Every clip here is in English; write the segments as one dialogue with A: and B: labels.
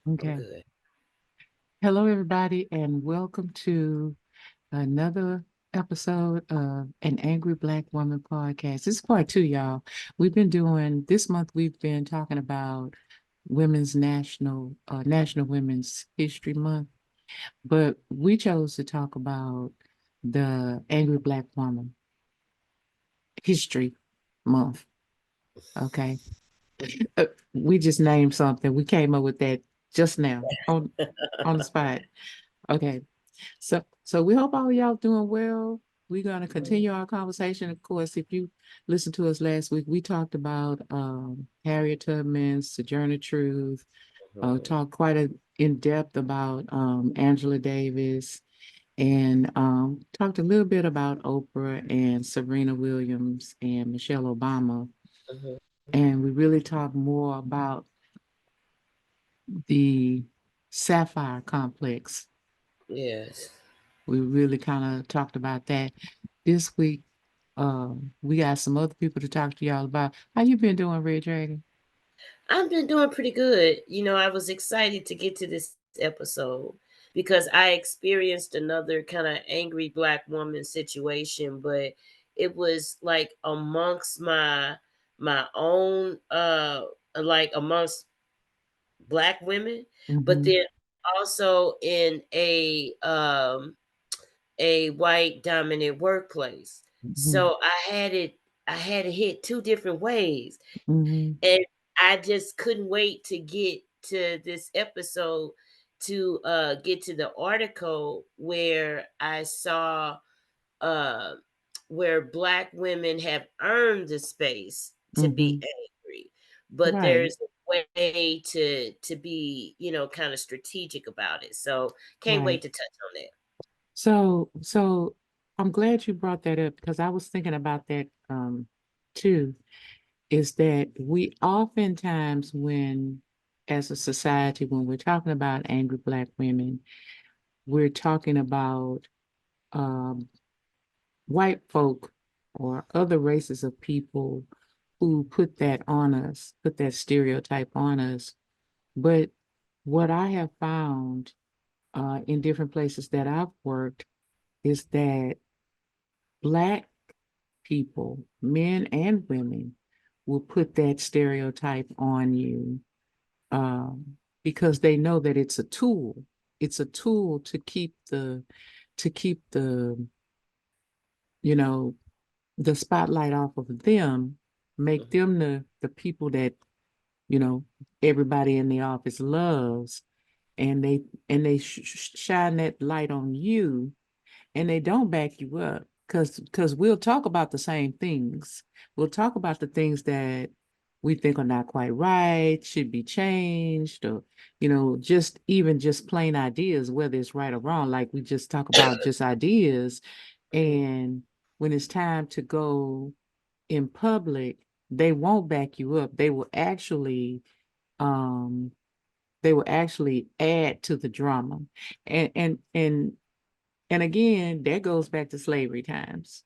A: I'm
B: Okay.
A: good.
B: Hello, everybody, and welcome to another episode of an Angry Black Woman podcast. This is part two, y'all. This month, we've been talking about National Women's History Month, but we chose to talk about the Angry Black Woman History Month. Okay. We just named something. We came up with that just now on the spot. Okay. So we hope all of y'all doing well. We're gonna continue our conversation. Of course, if you listened to us last week, we talked about Harriet Tubman, Sojourner Truth,
A: Mhm,
B: talked quite in depth about Angela Davis, and talked a little bit about Oprah and Serena Williams and Michelle Obama.
A: mhm.
B: And we really talked more about the Sapphire Complex.
A: Yes.
B: We really kind of talked about that. This week, we got some other people to talk to y'all about. How you been doing, Red Dragon?
A: I've been doing pretty good. I was excited to get to this episode because I experienced another kind of angry black woman situation, but it was like amongst my own like amongst black women, but
B: Mm-hmm.
A: then also in a white dominant workplace.
B: Mm-hmm.
A: So I had it hit two different ways.
B: Mm-hmm.
A: And I just couldn't wait to get to this episode to get to the article where I saw uh where black women have earned the space to be
B: Mm-hmm.
A: angry, but
B: Right.
A: there's a way to be, kind of strategic about it. So can't
B: Right.
A: wait to touch on that.
B: So I'm glad you brought that up because I was thinking about that too. Is that we oftentimes, as a society, when we're talking about angry black women, we're talking about um, white folk or other races of people who put that stereotype on us. But what I have found in different places that I've worked is that Black people, men and women, will put that stereotype on you because they know that it's a tool. It's a tool to keep you know, the spotlight off of them, make
A: Mhm,
B: them the people that, you know, everybody in the office loves, and they shine that light on you, and they don't back you up because we'll talk about the same things. We'll talk about the things that we think are not quite right, should be changed, or just even just plain ideas, whether it's right or wrong. Like we just talk about just ideas,
A: mhm,
B: and when it's time to go in public, they won't back you up. Um they will actually add to the drama. And and and and again, that goes back to slavery times.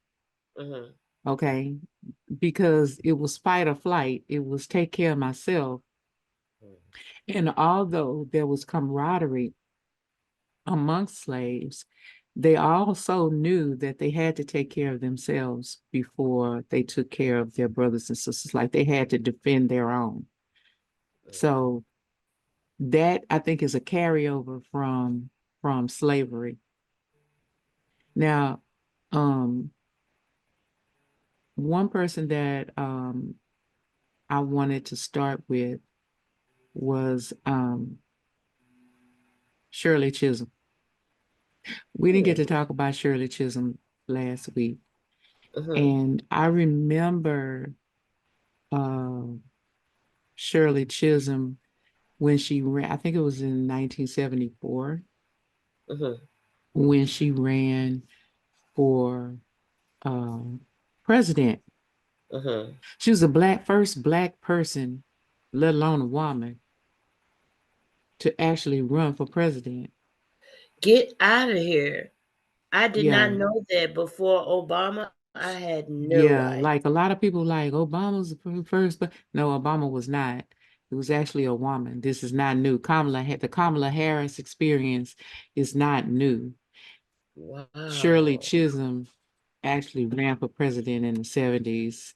A: mhm,
B: Okay, because it was fight or flight, it was take care of myself.
A: mhm,
B: And although there was camaraderie amongst slaves, they also knew that they had to take care of themselves before they took care of their brothers and sisters. Like they had to defend their own.
A: mhm.
B: So that, I think, is a carryover from slavery. Now, um, one person that I wanted to start with was Shirley Chisholm. We didn't get to talk about Shirley Chisholm last week,
A: Mhm,
B: and I remember uh, Shirley Chisholm when she ran. I think it was in 1974
A: mhm,
B: when she ran for um, president.
A: mhm.
B: She was the first black person, let alone a woman, to actually run for president.
A: Get out of here. I did not
B: Yeah,
A: know that before Obama. I had no
B: yeah.
A: idea.
B: Like a lot of people, like Obama's the first, but no, Obama was not. It was actually a woman. This is not new. The Kamala Harris experience is not new. Shirley
A: Wow.
B: Chisholm actually ran for president in the 70s,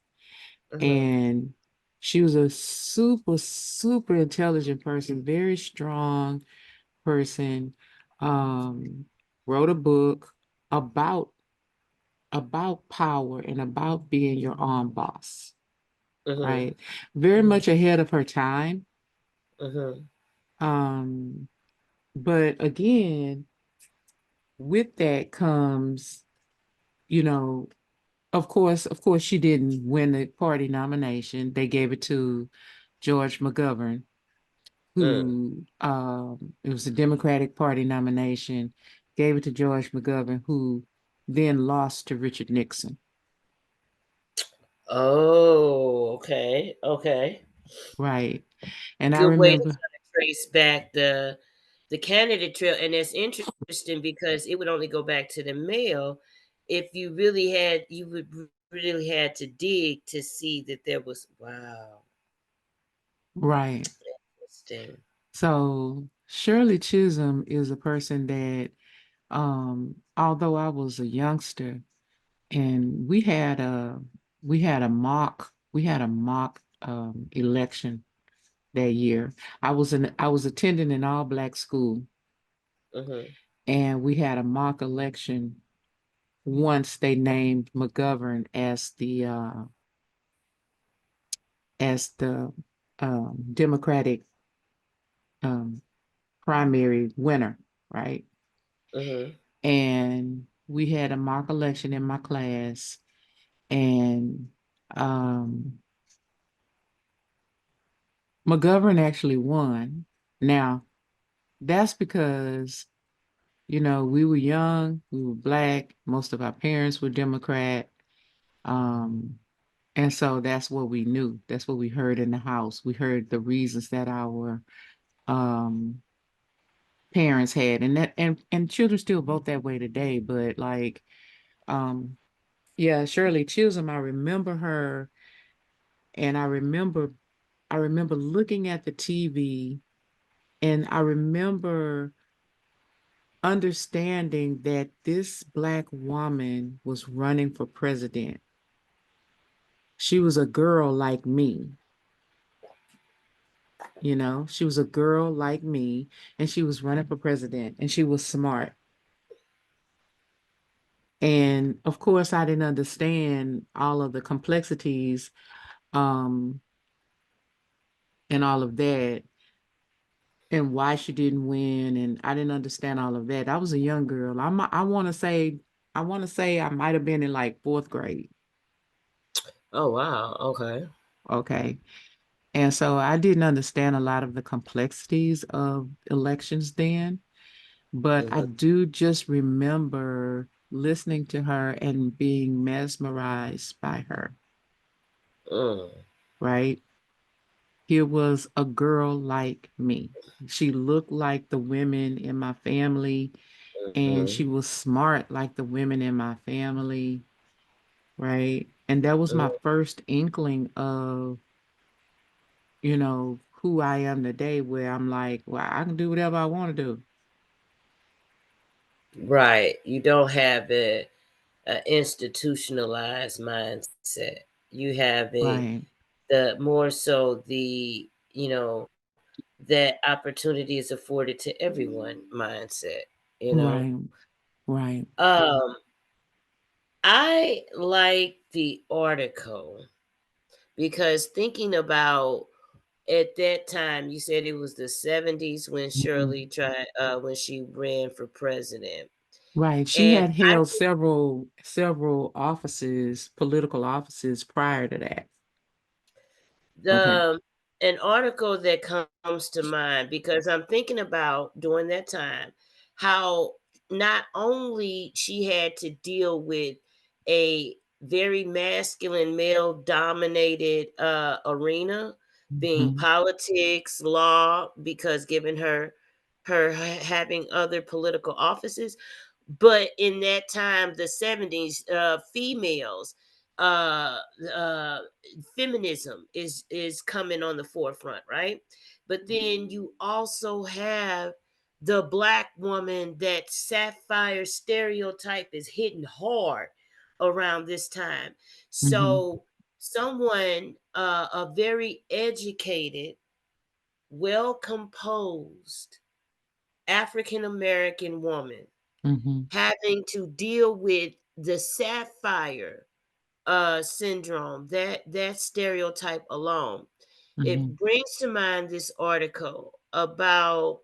A: Uh-huh.
B: and she was a super, super intelligent person, very strong person. Um, Wrote a book about power and about being your own boss,
A: Uh-huh.
B: right? Very
A: Uh-huh.
B: much ahead of her time.
A: Uh-huh.
B: Um, but again, with that comes, you know, of course, she didn't win the party nomination. They gave it to George McGovern,
A: Mm.
B: who it was a Democratic Party nomination, gave it to George McGovern, who then lost to Richard Nixon.
A: Oh, okay. Okay.
B: Right. And I
A: Good way to
B: remember,
A: kind of trace back the candidate trail, and it's interesting because it would only go back to the male if you would really had to dig to see that there was wow,
B: right.
A: interesting.
B: So Shirley Chisholm is a person that, although I was a youngster, and we had a mock election that year. I was attending an all black school,
A: Mhm.
B: and we had a mock election once they named McGovern as the Democratic um, primary winner, right?
A: Mhm.
B: And we had a mock election in my class, and um, McGovern actually won. Now, that's because, we were young, we were black, most of our parents were Democrat. Um, and so that's what we knew. That's what we heard in the house. We heard the reasons that our um parents had, and children still vote that way today, but like um yeah, Shirley Chisholm, I remember her, and I remember looking at the TV, and I remember understanding that this black woman was running for president. She was a girl like me, she was a girl like me, and she was running for president, and she was smart. And of course, I didn't understand all of the complexities, um, and all of that, and why she didn't win, and I didn't understand all of that. I was a young girl. I want to say I might have been in like fourth grade.
A: Oh wow. Okay.
B: Okay. And so I didn't understand a lot of the complexities of elections then, but I
A: Mhm.
B: do just remember listening to her and being mesmerized by her,
A: Mm.
B: right? Here was a girl like me. She looked like the women in my family, and she
A: Mhm.
B: was smart like the women in my family, right? And that was my
A: Mhm.
B: first inkling of, who I am today, where I'm like, well, I can do whatever I want to do.
A: Right. You don't have a institutionalized mindset. You have
B: Right,
A: the more so that opportunity is afforded to everyone mindset, you know.
B: right, right.
A: Um, I like the article because thinking about at that time, you said it was the 70s when
B: Mhm.
A: Shirley tried when she ran for president.
B: Right. She
A: And
B: had
A: I
B: held several offices, political offices prior to that. Okay.
A: the an article that comes to mind because I'm thinking about during that time how not only she had to deal with a very masculine male dominated arena being
B: Mhm.
A: politics law because given her having other political offices, but in that time the 70s females uh uh feminism is coming on the forefront, right? But then you also have the black woman. That sapphire stereotype is hitting hard around this time.
B: Mhm.
A: So someone, a very educated, well composed African American woman,
B: Mhm.
A: having to deal with the sapphire syndrome, that stereotype alone. It
B: Mhm.
A: brings to mind this article about,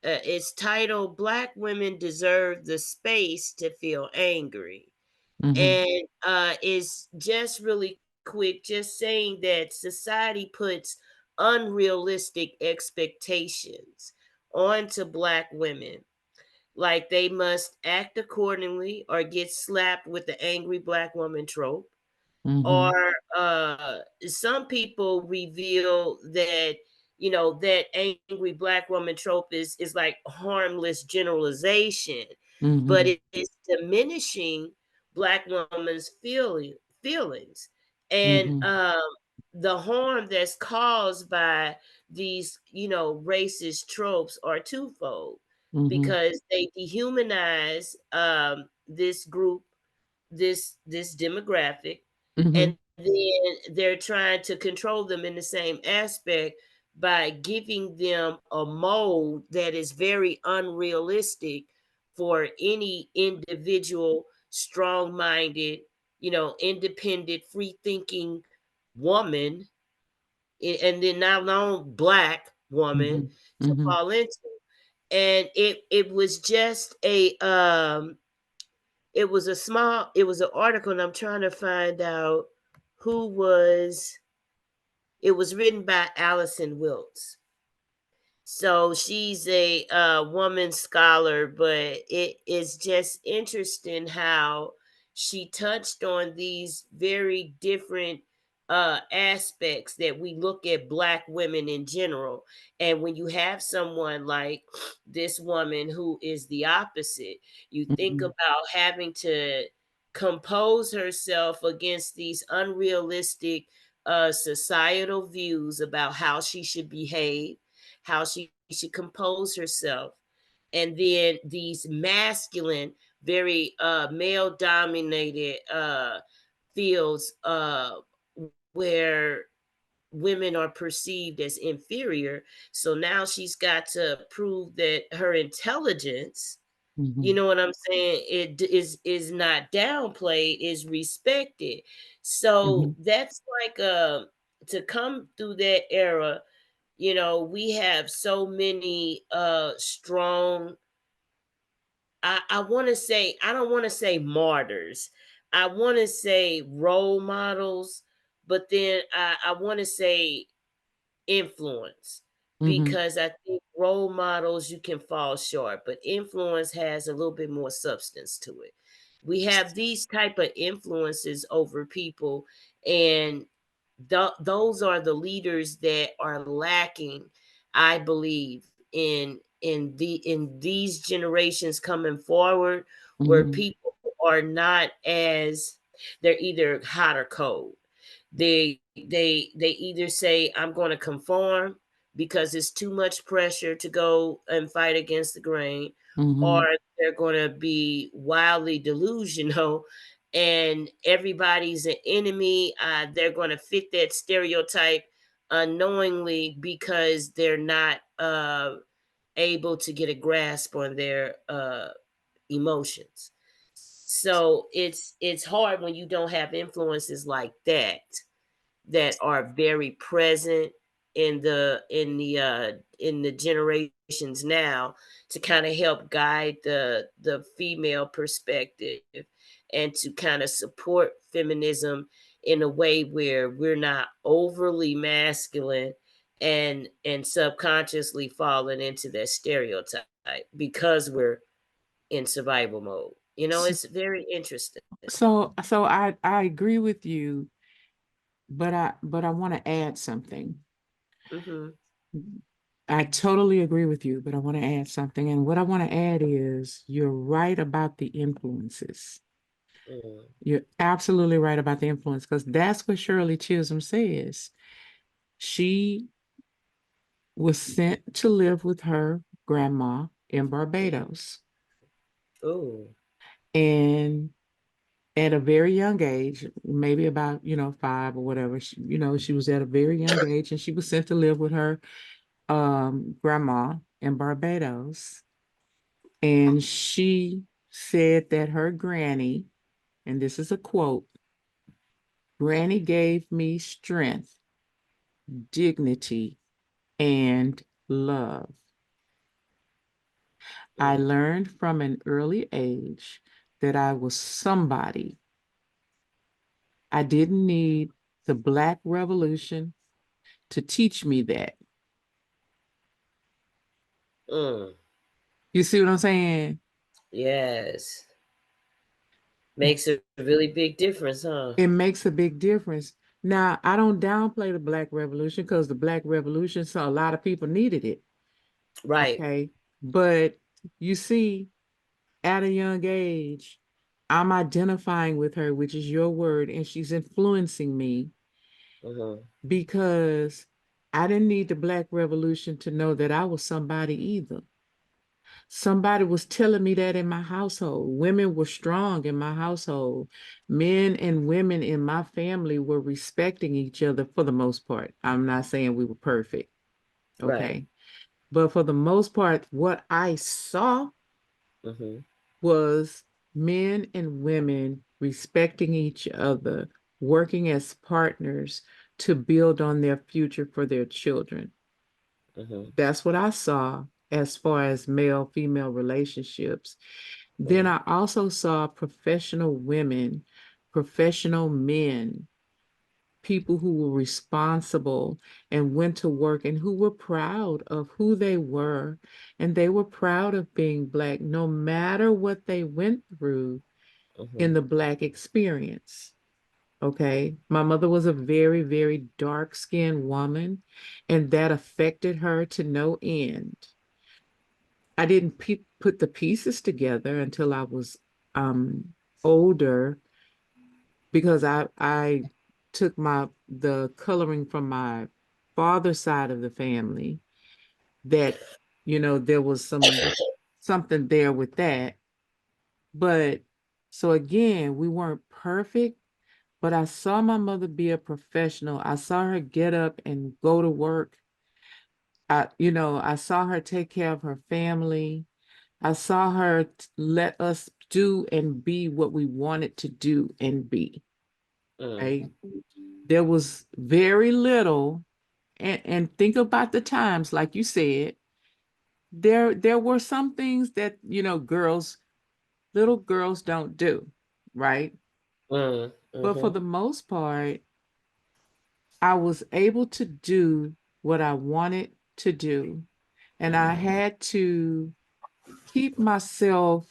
A: it's titled "Black Women Deserve the Space to Feel Angry."
B: Mhm.
A: And it's just really quick, just saying that society puts unrealistic expectations onto black women, like they must act accordingly or get slapped with the angry black woman trope. Or
B: Mhm.
A: some people reveal that, that angry black woman trope is like harmless generalization, but
B: Mhm.
A: it is diminishing black woman's feelings. And
B: Mhm.
A: the harm that's caused by these, racist tropes are twofold,
B: Mhm.
A: because they dehumanize this group, this demographic, and
B: Mhm.
A: then they're trying to control them in the same aspect by giving them a mold that is very unrealistic for any individual, strong-minded, independent, free-thinking woman, and then now black woman
B: Mhm.
A: to
B: Mhm.
A: fall into. And it was just a it was an article, and I'm trying to find out who was it was written by Allison Wilkes. So she's a woman scholar, but it is just interesting how she touched on these very different aspects that we look at black women in general. And when you have someone like this woman who is the opposite, you think
B: Mhm.
A: about having to compose herself against these unrealistic societal views about how she should behave, how she should compose herself. And then these masculine, very male dominated fields, where women are perceived as inferior. So now she's got to prove that her intelligence, you
B: Mhm.
A: know what I'm saying, is not downplayed, is respected. So
B: Mhm.
A: that's like, to come through that era, we have so many strong, I want to say, I don't want to say martyrs, I want to say role models, but then I want to say influence,
B: Mhm.
A: because I think role models, you can fall short, but influence has a little bit more substance to it. We have these type of influences over people, and those are the leaders that are lacking, I believe, in these generations coming forward, where
B: Mhm.
A: people are not as, they're either hot or cold. They either say, I'm going to conform because it's too much pressure to go and fight against the grain, or
B: Mhm.
A: they're going to be wildly delusional and everybody's an enemy. They're going to fit that stereotype unknowingly, because they're not able to get a grasp on their emotions. So it's hard when you don't have influences like that are very present in the generations now, to kind of help guide the female perspective, and to kind of support feminism in a way where we're not overly masculine and subconsciously falling into that stereotype because we're in survival mode.
B: S-
A: It's very interesting.
B: So I agree with you, but I want to add something.
A: Hmm.
B: I totally agree with you, but I want to add something. And what I want to add is you're right about the influences.
A: Mm,
B: You're absolutely right about the influence because that's what Shirley Chisholm says. She was sent to live with her grandma in Barbados.
A: oh,
B: And at a very young age, maybe about, 5 or whatever, she was at a very young age and she was sent to live with her grandma in Barbados. And she said that her granny, and this is a quote, Granny gave me strength, dignity, and love. I
A: mm,
B: learned from an early age that I was somebody. I didn't need the Black Revolution to teach me that.
A: mm.
B: You see what I'm saying?
A: Yes. Makes a really big difference, huh?
B: It makes a big difference. Now, I don't downplay the Black Revolution because the Black Revolution, so a lot of people needed it.
A: Right.
B: Okay. But you see, at a young age, I'm identifying with her, which is your word, and she's influencing me
A: Mm-hmm.
B: because I didn't need the Black Revolution to know that I was somebody either. Somebody was telling me that in my household. Women were strong in my household. Men and women in my family were respecting each other for the most part. I'm not saying we were perfect,
A: Right.
B: okay? But for the most part, what I saw
A: Mm-hmm.
B: was men and women respecting each other, working as partners to build on their future for their children.
A: Mm-hmm.
B: That's what I saw as far as male female relationships. Then
A: Mm,
B: I also saw professional women, professional men, people who were responsible and went to work and who were proud of who they were. And they were proud of being Black, no matter what they went through in
A: mm-hmm.
B: the Black experience. Okay. My mother was a very, very dark skinned woman, and that affected her to no end. I didn't put the pieces together until I was older because I took the coloring from my father's side of the family that there was something there with that. But so again, we weren't perfect, but I saw my mother be a professional. I saw her get up and go to work. I saw her take care of her family. I saw her let us do and be what we wanted to do and be.
A: Mm,
B: Right? There was very little, and think about the times, like you said, there were some things that little girls don't do, right?
A: mm,
B: But for
A: mm-hmm.
B: the most part, I was able to do what I wanted to do, and I had to keep myself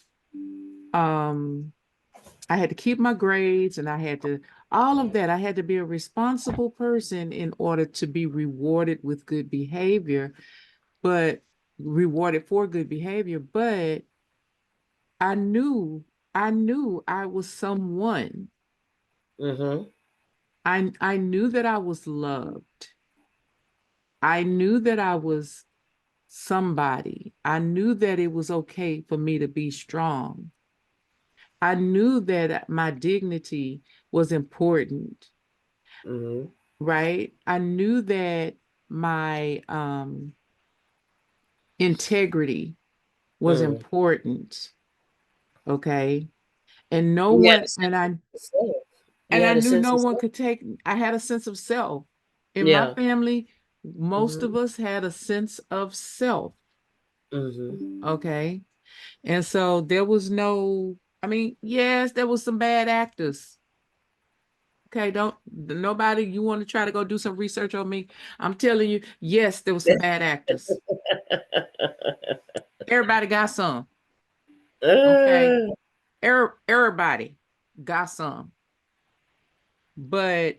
B: um I had to keep my grades and I had to, all of that. I had to be a responsible person in order to be rewarded with good behavior, but rewarded for good behavior. But I knew, I knew I was someone.
A: Mm-hmm.
B: I knew that I was loved. I knew that I was somebody. I knew that it was okay for me to be strong. I knew that my dignity was important.
A: Mm-hmm.
B: Right? I knew that my integrity was
A: Mm.
B: important. Okay. And no
A: You had a
B: one,
A: sense of self. You
B: and I
A: had a
B: knew
A: sense
B: no
A: of
B: one
A: self.
B: could take, I had a sense of self. In my
A: Yeah.
B: family, most
A: Mm-hmm.
B: of us had a sense of self.
A: Mm-hmm.
B: Okay. And so there was no, I mean, yes, there was some bad actors. Okay, don't nobody, you want to try to go do some research on me? I'm telling you, yes, there was some bad actors. Everybody got some. Okay.
A: uh,
B: Everybody got some. But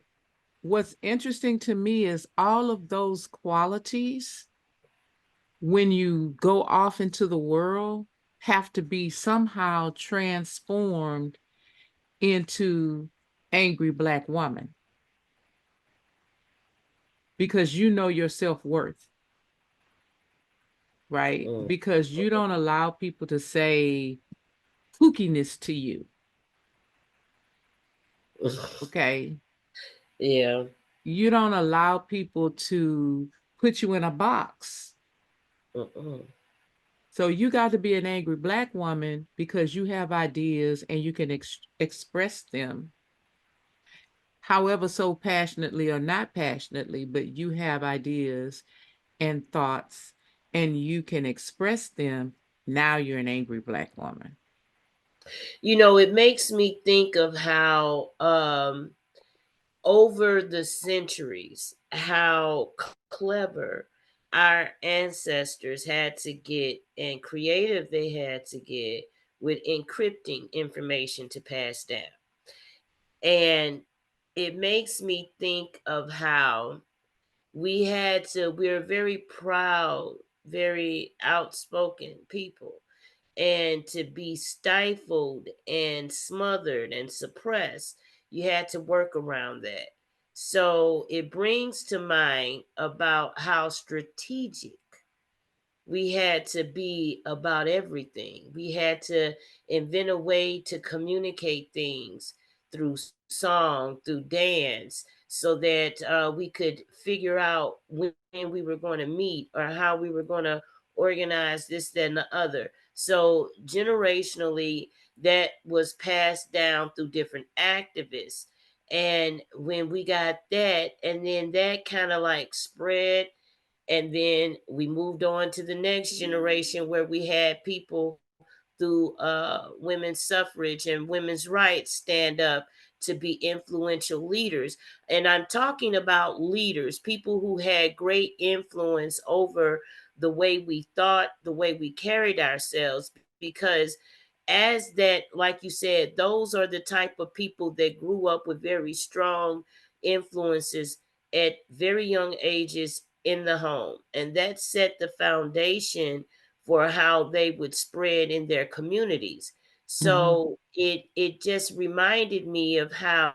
B: what's interesting to me is all of those qualities, when you go off into the world, have to be somehow transformed into angry black woman because you know your self-worth, right?
A: Mm.
B: Because you don't allow people to say kookiness to you. Okay.
A: Yeah.
B: You don't allow people to put you in a box.
A: Mm-mm.
B: So you got to be an angry black woman because you have ideas and you can express them, however, so passionately or not passionately, but you have ideas and thoughts and you can express them. Now you're an angry black woman.
A: It makes me think of how over the centuries, how clever our ancestors had to get and creative they had to get with encrypting information to pass down. And it makes me think of how we're very proud, very outspoken people. And to be stifled and smothered and suppressed, you had to work around that. So it brings to mind about how strategic we had to be about everything. We had to invent a way to communicate things through song, through dance, so that we could figure out when we were going to meet or how we were going to organize this, that, and the other. So generationally, that was passed down through different activists. And when we got that, and then that kind of like spread, and then we moved on to the next generation where we had people through women's suffrage and women's rights stand up to be influential leaders. And I'm talking about leaders, people who had great influence over the way we thought, the way we carried ourselves, because as that, like you said, those are the type of people that grew up with very strong influences at very young ages in the home. And that set the foundation for how they would spread in their communities.
B: Mm-hmm.
A: So it just reminded me of how,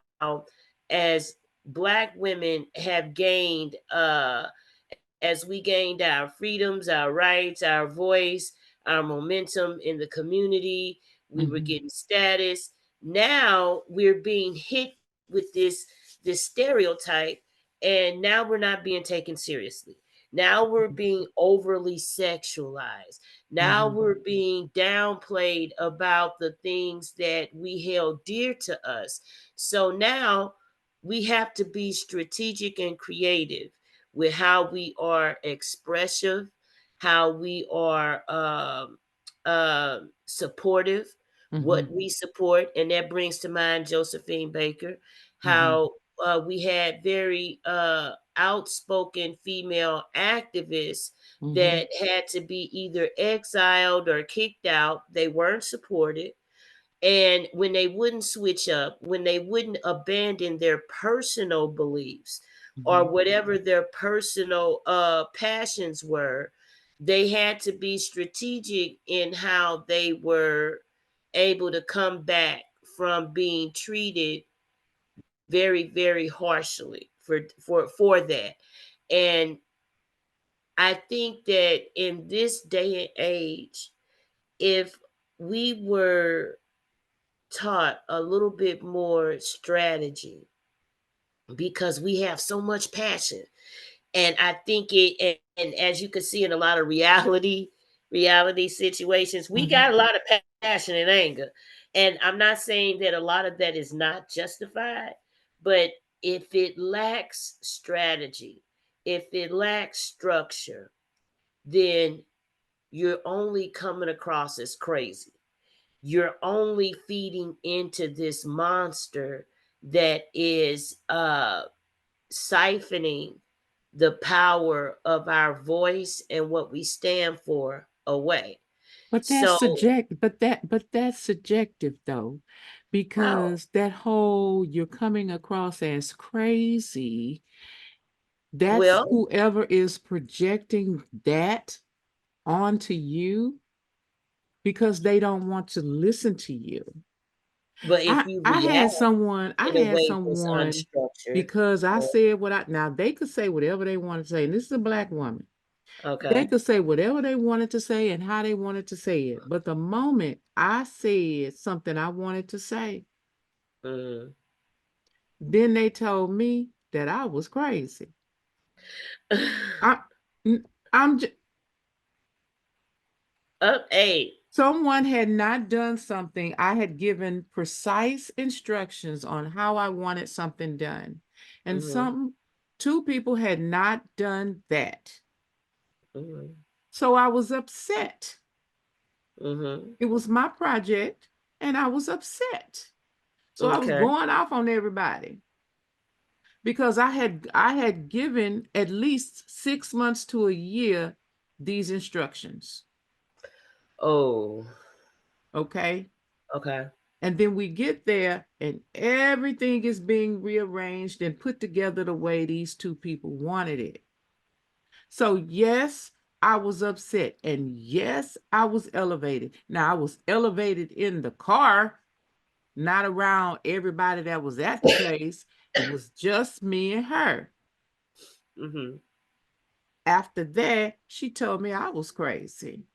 A: as black women have gained, as we gained our freedoms, our rights, our voice, our momentum in the community, we were
B: Mm-hmm.
A: getting status. Now we're being hit with this stereotype, and now we're not being taken seriously. Now we're being overly sexualized. Now
B: Mm-hmm.
A: we're being downplayed about the things that we held dear to us. So now we have to be strategic and creative with how we are expressive, how we are supportive,
B: Mm-hmm.
A: what we support. And that brings to mind Josephine Baker,
B: Mm-hmm.
A: how we had very outspoken female activists
B: Mm-hmm.
A: that had to be either exiled or kicked out. They weren't supported. And when they wouldn't switch up, when they wouldn't abandon their personal beliefs or
B: Mm-hmm.
A: whatever their personal passions were, they had to be strategic in how they were able to come back from being treated very, very harshly for that. And I think that in this day and age, if we were taught a little bit more strategy, because we have so much passion. And I think and as you can see in a lot of reality situations, we
B: Mm-hmm.
A: got a lot of passion and anger. And I'm not saying that a lot of that is not justified, but if it lacks strategy, if it lacks structure, then you're only coming across as crazy. You're only feeding into this monster that is siphoning the power of our voice and what we stand for away.
B: But that's
A: So
B: subject, but that's subjective though,
A: how?
B: because that whole you're coming across as crazy, that's
A: Well,
B: whoever is projecting that onto you because they don't want to listen to you.
A: But if
B: I
A: you
B: I
A: react
B: had someone I
A: in a
B: had
A: way that's
B: someone
A: unstructured,
B: because I
A: or
B: said what I now they could say whatever they want to say, and this is a black woman. They
A: okay.
B: could say whatever they wanted to say and how they wanted to say it. But the moment I said something I wanted to say,
A: Mhm.
B: then they told me that I was crazy. I, I'm just,
A: Up 8.
B: someone had not done something. I had given precise instructions on how I wanted something done. And
A: Mhm,
B: two people had not done that.
A: mhm,
B: So I was upset.
A: mhm.
B: It was my project and I was upset. So I was
A: Okay.
B: going off on everybody because I had given at least 6 months to a year these instructions.
A: Oh,
B: Okay.
A: okay.
B: And then we get there and everything is being rearranged and put together the way these two people wanted it. So, yes, I was upset. And yes, I was elevated. Now, I was elevated in the car, not around everybody that was at the place. It was just me and her.
A: Mhm.
B: After that, she told me I was crazy.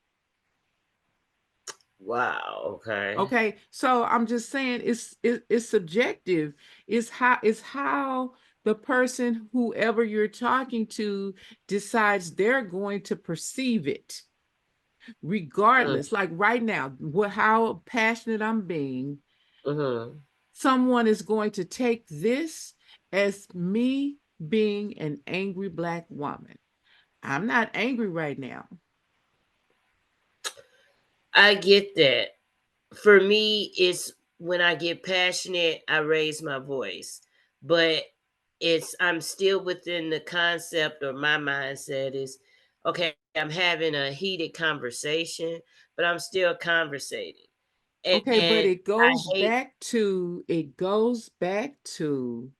A: Wow, okay.
B: Okay, so I'm just saying it's subjective. It's how the person, whoever you're talking to, decides they're going to perceive it.
A: Mm,
B: Regardless, like right now, how passionate I'm being,
A: mhm.
B: someone is going to take this as me being an angry black woman. I'm not angry right now.
A: I get that. For me, it's when I get passionate, I raise my voice. But I'm still within the concept, or my mindset is okay, I'm having a heated conversation, but I'm still conversating.
B: Okay, but
A: And I hate
B: it goes back to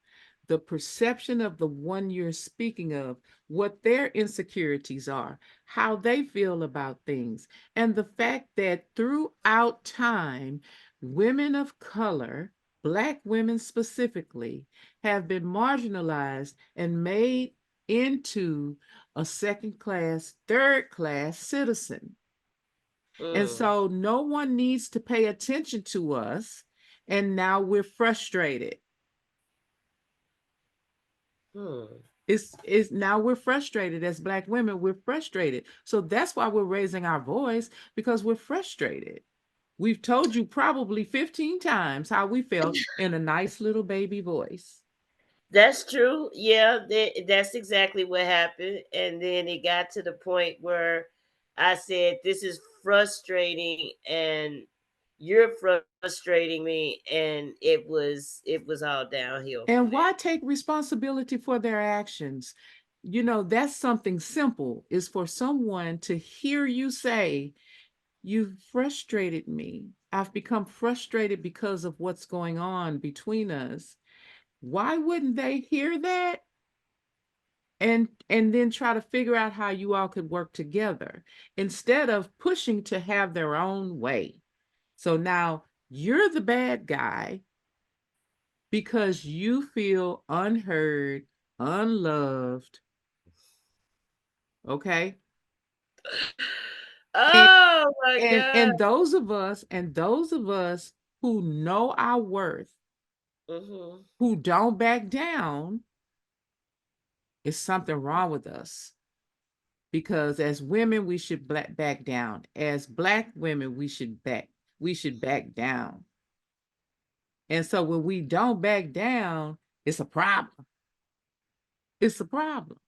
B: the perception of the one you're speaking of, what their insecurities are, how they feel about things, and the fact that throughout time, women of color, Black women specifically, have been marginalized and made into a second class, third class citizen. And
A: mm,
B: so no one needs to pay attention to us. And now we're frustrated.
A: hmm.
B: It's now we're frustrated as Black women. We're frustrated. So that's why we're raising our voice, because we're frustrated. We've told you probably 15 times how we felt in a nice little baby voice.
A: That's true. Yeah, that's exactly what happened. And then it got to the point where I said, "This is frustrating, and you're frustrating me," and it was all downhill from
B: And
A: there.
B: why take responsibility for their actions? That's something simple, is for someone to hear you say, "You've frustrated me. I've become frustrated because of what's going on between us." Why wouldn't they hear that and then try to figure out how you all could work together instead of pushing to have their own way? So now you're the bad guy because you feel unheard, unloved, okay? And
A: Oh my
B: and
A: god.
B: and those of us who know our worth,
A: Mhm.
B: who don't back down, is something wrong with us. Because as women, we should back down. As Black women, we should back down. And so when we don't back down, it's a problem. It's a problem.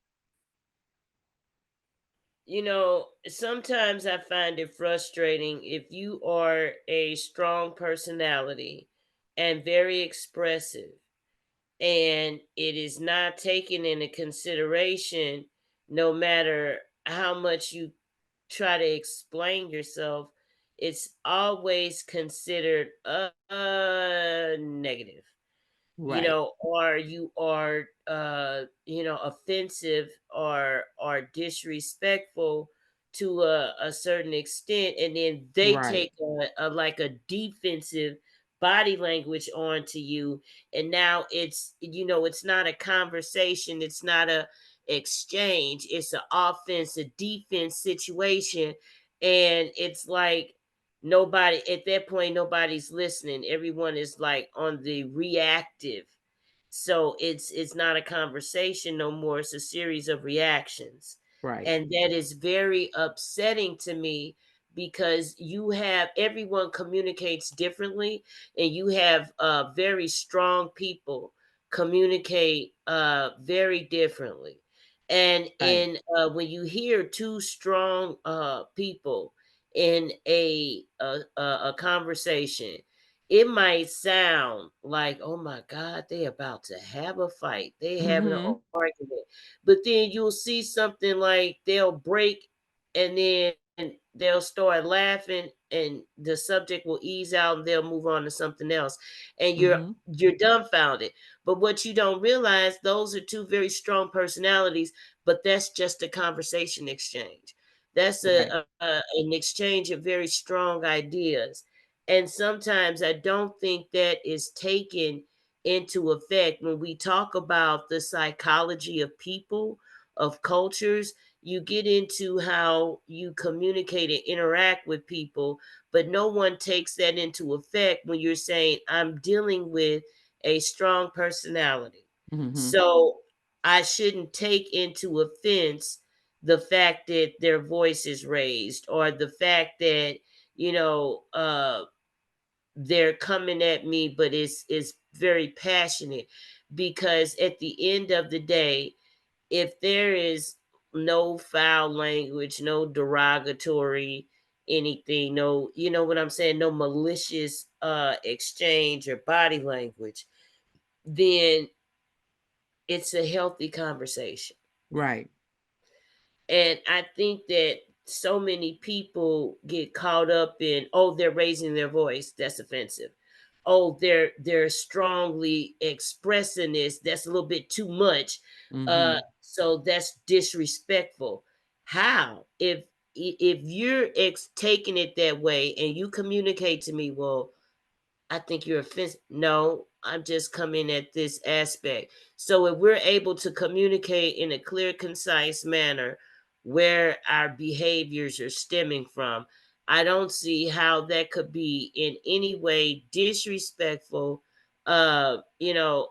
A: Sometimes I find it frustrating if you are a strong personality and very expressive, and it is not taken into consideration, no matter how much you try to explain yourself. It's always considered negative,
B: Right.
A: or you are offensive, or disrespectful to a certain extent, and then they
B: Right.
A: take a like a defensive body language onto you, and now it's not a conversation, it's not a exchange, it's an offense, a defense situation. And it's like nobody at that point, nobody's listening, everyone is like on the reactive. So it's not a conversation no more, it's a series of reactions.
B: Right.
A: And that is very upsetting to me, because you have everyone communicates differently, and you have very strong people communicate very differently. And
B: Right.
A: in when you hear two strong people in a conversation, it might sound like, oh my God, they about to have a fight. They having an
B: Mhm.
A: argument. But then you'll see something like they'll break, and then they'll start laughing, and the subject will ease out, and they'll move on to something else. And
B: Mhm.
A: you're dumbfounded. But what you don't realize, those are two very strong personalities, but that's just a conversation exchange. That's
B: Right.
A: an exchange of very strong ideas. And sometimes I don't think that is taken into effect when we talk about the psychology of people, of cultures. You get into how you communicate and interact with people, but no one takes that into effect when you're saying, I'm dealing with a strong personality.
B: Mhm.
A: So I shouldn't take into offense the fact that their voice is raised, or the fact that, you know, they're coming at me, but it's very passionate. Because at the end of the day, if there is no foul language, no derogatory anything, no, you know what I'm saying, no malicious exchange or body language, then it's a healthy conversation.
B: Right.
A: And I think that so many people get caught up in, oh, they're raising their voice, that's offensive. Oh, they're strongly expressing this, that's a little bit too much.
B: Mhm.
A: So that's disrespectful. How? If you're taking it that way, and you communicate to me, well, I think you're offensive. No, I'm just coming at this aspect. So if we're able to communicate in a clear, concise manner where our behaviors are stemming from, I don't see how that could be in any way disrespectful, you know,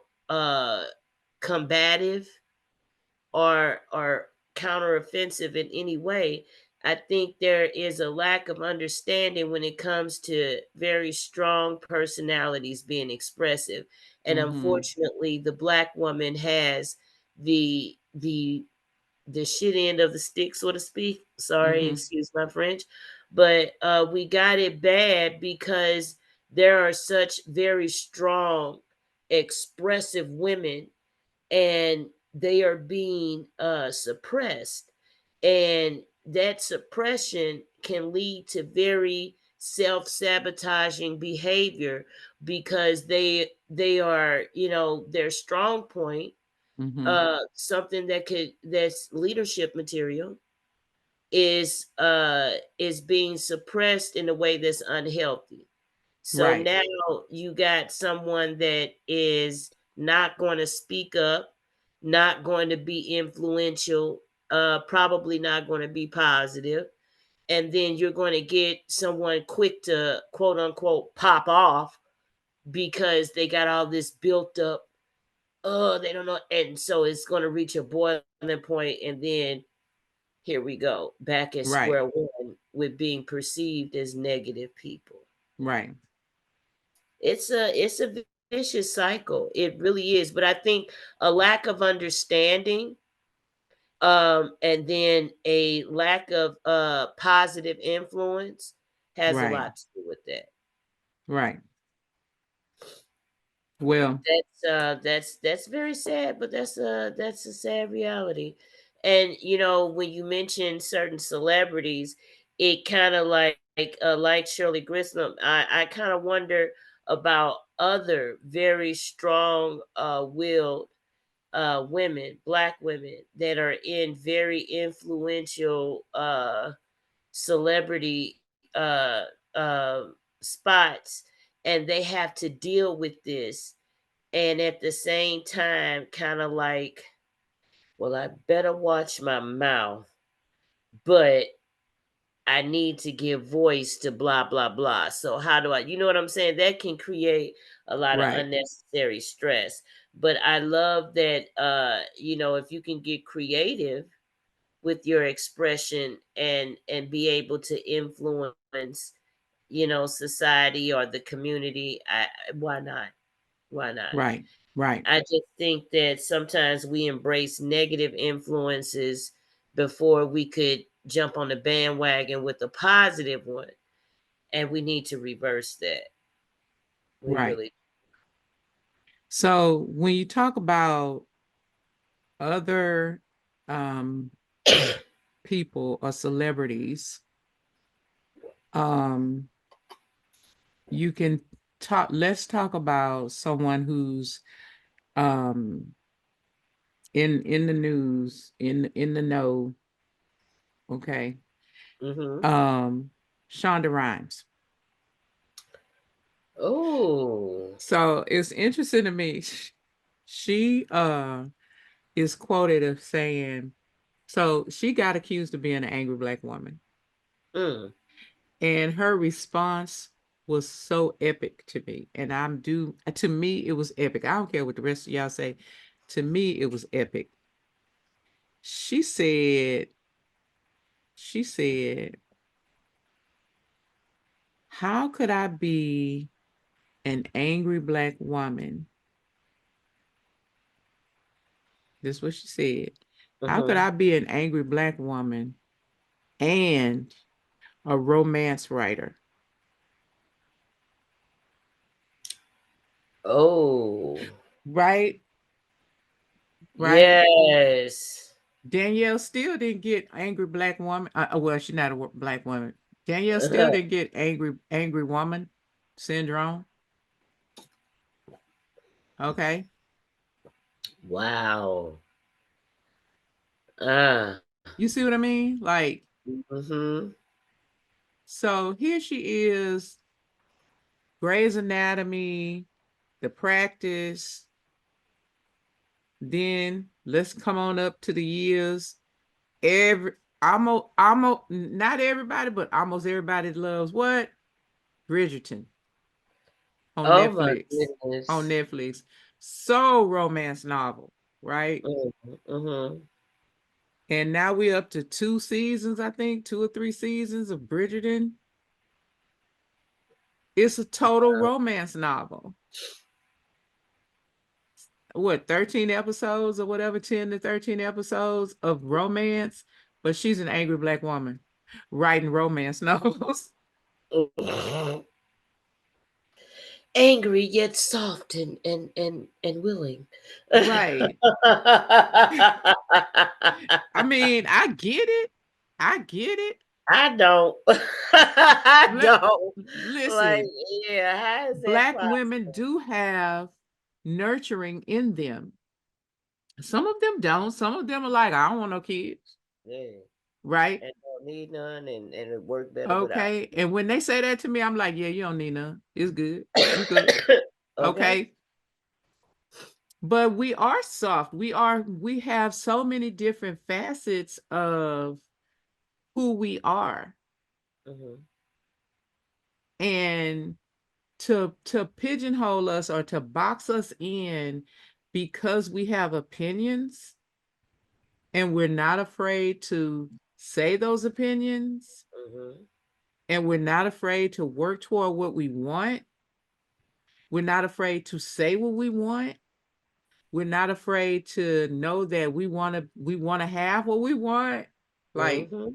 A: combative, or counteroffensive in any way. I think there is a lack of understanding when it comes to very strong personalities being expressive. And
B: Mhm.
A: unfortunately, the black woman has the shit end of the stick, so to speak. Sorry,
B: Mhm.
A: excuse my French. But we got it bad because there are such very strong, expressive women, and they are being suppressed. And that suppression can lead to very self-sabotaging behavior, because they are, their strong point,
B: Mhm.
A: something that's leadership material, is being suppressed in a way that's unhealthy. So
B: Right.
A: now you got someone that is not going to speak up, not going to be influential, probably not going to be positive. And then you're going to get someone quick to quote unquote pop off, because they got all this built up. Oh, they don't know. And so it's going to reach a boiling point, and then here we go, back at
B: Right.
A: square one with being perceived as negative people.
B: Right.
A: It's a vicious cycle. It really is. But I think a lack of understanding, and then a lack of positive influence has a
B: Right.
A: lot to do with that.
B: Right. Well,
A: That's very sad, but that's a sad reality. And when you mention certain celebrities, it kind of like Shirley Grissom, I kind of wonder about other very strong willed women, black women, that are in very influential celebrity spots, and they have to deal with this, and at the same time kind of like, well, I better watch my mouth, but I need to give voice to blah blah blah. So how do I, you know what I'm saying? That can create a lot of
B: Right.
A: unnecessary stress. But I love that, if you can get creative with your expression and be able to influence, society or the community, why not? Why not?
B: Right. Right.
A: I just think that sometimes we embrace negative influences before we could jump on the bandwagon with a positive one. And we need to reverse that. We
B: Right.
A: really.
B: So when you talk about other um people or celebrities, um you can let's talk about someone who's um in the news, in the know, okay?
A: Hmm.
B: Um Shonda Rhimes.
A: Oh.
B: So it's interesting to me. She is quoted of saying, so she got accused of being an angry black woman.
A: Mm.
B: And her response was so epic to me. And to me, it was epic. I don't care what the rest of y'all say. To me, it was epic. She said, she said, how could I be an angry black woman? This is what she said. How could
A: Hmm.
B: I be an angry black woman and a romance writer?
A: Oh.
B: Right? Right?
A: Yes.
B: Danielle still didn't get angry black woman. Well, she's not a black woman. Danielle still didn't get angry woman syndrome. Okay.
A: Wow. Ah.
B: You see what I mean? Like,
A: Hmm.
B: so here she is, Grey's Anatomy, The Practice. Then let's come on up to the years. Almost not everybody, but almost everybody loves what? Bridgerton on
A: Oh my
B: Netflix. On
A: goodness.
B: Netflix. So romance novel, right?
A: Mm-hmm.
B: And now we're up to 2 seasons, I think, 2 or 3 seasons of Bridgerton. It's a total romance novel. What, 13 episodes or whatever, 10 to 13 episodes of romance, but she's an angry black woman writing romance novels.
A: Angry yet soft and willing.
B: Right. I mean, I get it. I get it.
A: I don't. I
B: Let
A: don't. Like,
B: listen,
A: yeah, how is that
B: black
A: possible?
B: women do have nurturing in them. Some of them don't. Some of them are like, I don't want no kids.
A: Yeah,
B: Right?
A: and don't need none, and it work better without.
B: Okay. And when they say that to me, I'm like, yeah, you don't need none. It's good. You good.
A: Okay.
B: Okay. But we are soft. We have so many different facets of who we are.
A: Hmm.
B: And to pigeonhole us or to box us in because we have opinions and we're not afraid to say those opinions
A: Hmm.
B: and we're not afraid to work toward what we want. We're not afraid to say what we want. We're not afraid to know that we want to have what we want. Like,
A: Hmm.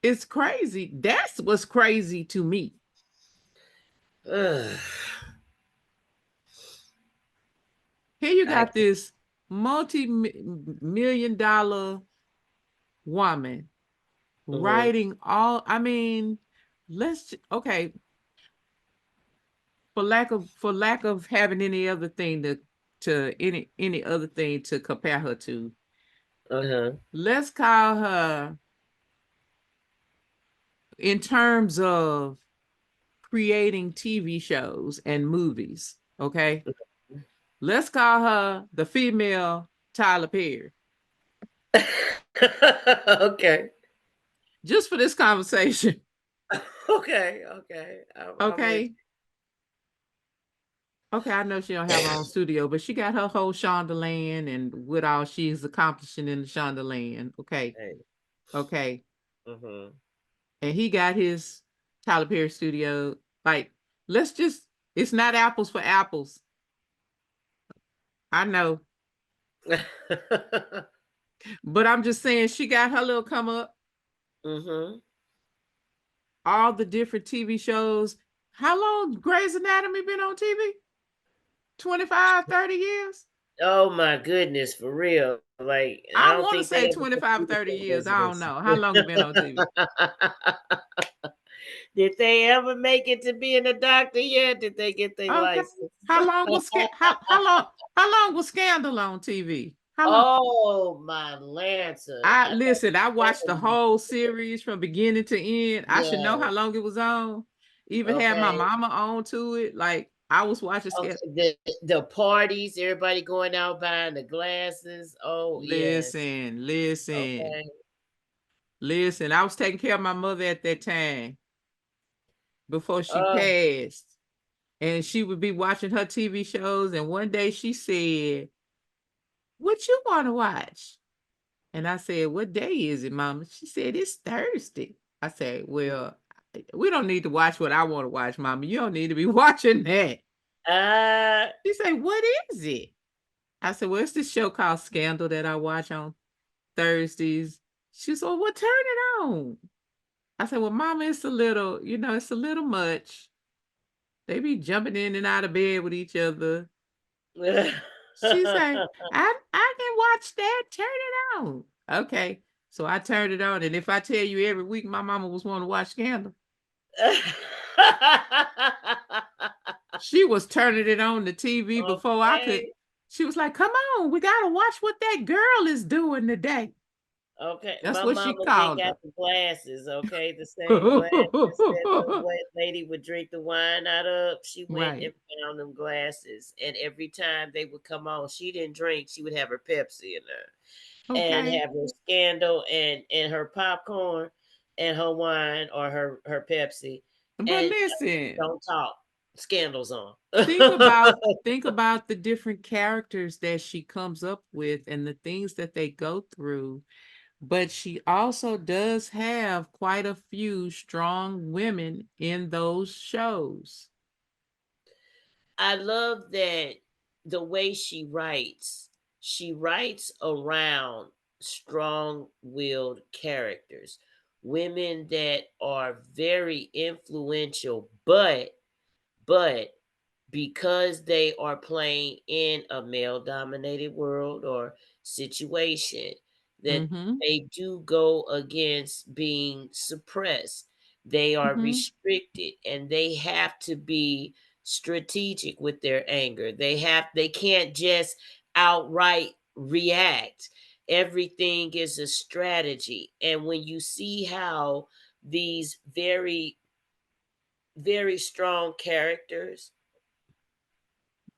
B: it's crazy. That's what's crazy to me.
A: Ugh.
B: Here you
A: I
B: got
A: can't.
B: this multi-million dollar woman
A: Hmm.
B: writing all, I mean, okay, for lack of having any other thing to any other thing to compare her to,
A: Uh-huh.
B: let's call her in terms of creating TV shows and movies. Okay. Let's call her the female Tyler Perry.
A: Okay.
B: Just for this conversation.
A: Okay. Okay. I'm with
B: Okay. Okay, I know she don't have her own studio, but she got her whole Shondaland and what all she's accomplishing in the Shondaland. Okay.
A: you.
B: Okay.
A: Mhm.
B: And he got his Tyler Perry studio. Like, let's just, it's not apples for apples. I know. But I'm just saying she got her little come up,
A: Mhm.
B: all the different TV shows. How long Grey's Anatomy been on TV? 25, 30 years?
A: Oh my goodness, for real. Like, I
B: I
A: don't
B: want to
A: think they
B: say
A: ever
B: 25 or
A: completed
B: 30
A: their
B: years. I don't
A: residency.
B: know. How long it been on TV?
A: Did they ever make it to being a doctor yet? Did they get their
B: Okay.
A: license?
B: How long was Scandal on TV? How long?
A: Oh my Lancer.
B: I
A: I thought
B: listen,
A: you
B: I
A: were
B: watched the
A: telling
B: whole series from beginning to end. I should know
A: me.
B: how long it was on. Even had my
A: Okay.
B: mama on to it. Like I was watching Scandal.
A: Okay. The parties, everybody going out buying the glasses. Oh yes.
B: Listen, listen,
A: Okay.
B: listen. I was taking care of my mother at that time before she
A: Oh.
B: passed. And she would be watching her TV shows. And one day she said, "What you want to watch?" And I said, "What day is it, Mama?" She said, "It's Thursday." I said, "Well, we don't need to watch what I want to watch, Mama. You don't need to be watching that."
A: Uh
B: She said, "What is it?" I said, "Well, it's this show called Scandal that I watch on Thursdays." She said, "Well, turn it on." I said, "Well, Mama, it's a little, it's a little much. They be jumping in and out of bed with each other." She said, I can watch that. Turn it on." Okay. So I turned it on. And if I tell you every week my mama was wanting to watch Scandal, she was turning it on the TV before I could.
A: Okay.
B: She was like, "Come on, we gotta watch what that girl is doing today."
A: Okay,
B: That's
A: my
B: what she
A: mama then
B: called
A: got
B: her.
A: the glasses, okay, the same glasses that the white lady would drink the wine out of. She went and
B: Right.
A: found them glasses, and every time they would come on, she didn't drink. She would have her Pepsi in there, and
B: Okay.
A: have her Scandal and her popcorn, and her wine or her Pepsi,
B: But
A: and
B: listen,
A: don't talk. Scandals on.
B: think about think about the different characters that she comes up with and the things that they go through. But she also does have quite a few strong women in those shows.
A: I love that the way she writes around strong-willed characters, women that are very influential, but because they are playing in a male dominated world or situation, that
B: Mhm.
A: they do go against being suppressed. They are
B: Mhm.
A: restricted and they have to be strategic with their anger. They can't just outright react. Everything is a strategy. And when you see how these very strong characters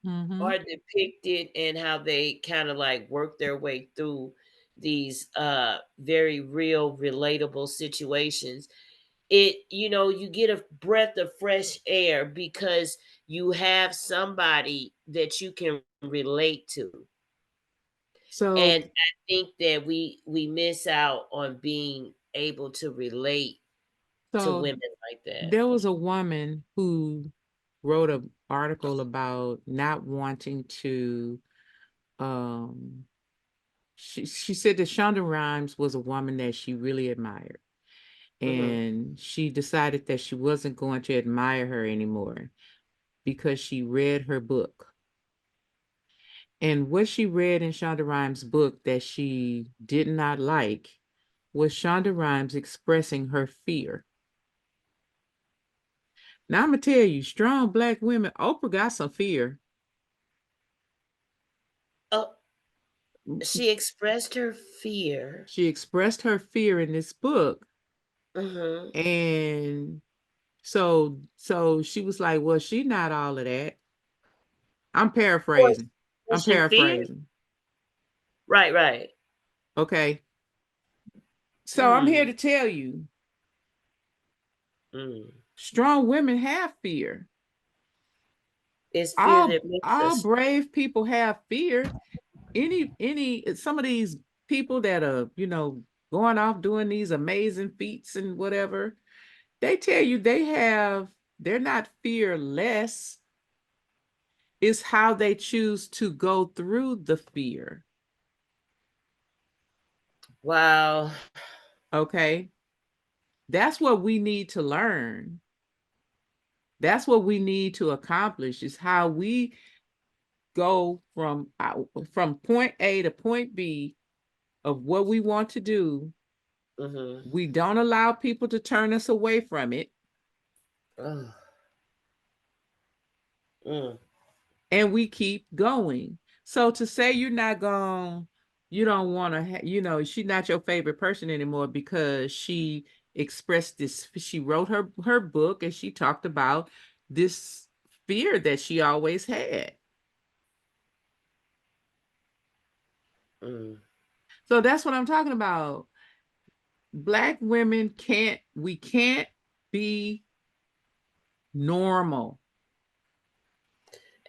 B: Mhm.
A: are depicted and how they kind of like work their way through these very real relatable situations. You get a breath of fresh air because you have somebody that you can relate to.
B: So
A: And I think that we miss out on being able to relate to
B: so
A: women like that.
B: there was a woman who wrote an article about not wanting to um she said that Shonda Rhimes was a woman that she really admired.
A: Mhm.
B: And she decided that she wasn't going to admire her anymore because she read her book. And what she read in Shonda Rhimes' book that she did not like was Shonda Rhimes expressing her fear. Now I'm gonna tell you, strong black women, Oprah got some fear.
A: Oh, she expressed her fear.
B: She expressed her fear in this book,
A: Mhm.
B: and So she was like, well, she not all of that. I'm
A: Was
B: paraphrasing. I'm
A: was she feared?
B: paraphrasing.
A: Right, right.
B: Okay. So I'm here
A: Mm,
B: to tell you,
A: mm.
B: strong women have fear.
A: It's fear
B: All
A: that makes
B: all
A: us.
B: brave people have fear. Any some of these people that are, going off doing these amazing feats and whatever, they tell you they're not fearless. It's how they choose to go through the fear.
A: Wow.
B: Okay. That's what we need to learn. That's what we need to accomplish is how we go from point A to point B of what we want to do.
A: Mm-hmm.
B: We don't allow people to turn us away from it,
A: Oh, mm,
B: and we keep going. So to say you're not going, you don't want to, she's not your favorite person anymore because she expressed this. She wrote her book and she talked about this fear that she always had.
A: mm.
B: So that's what I'm talking about. Black women we can't be normal.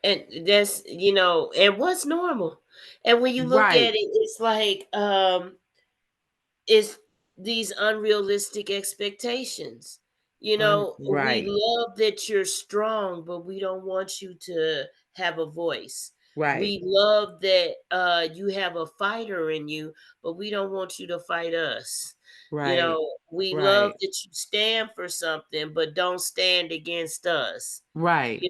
A: And that's, and what's normal? And when you look at
B: Right.
A: it, it's like it's these unrealistic expectations. We
B: Right.
A: love that you're strong, but we don't want you to have a voice.
B: Right.
A: We love that you have a fighter in you, but we don't want you to fight us.
B: Right.
A: We love
B: Right.
A: that you stand for something, but don't stand against us.
B: Right.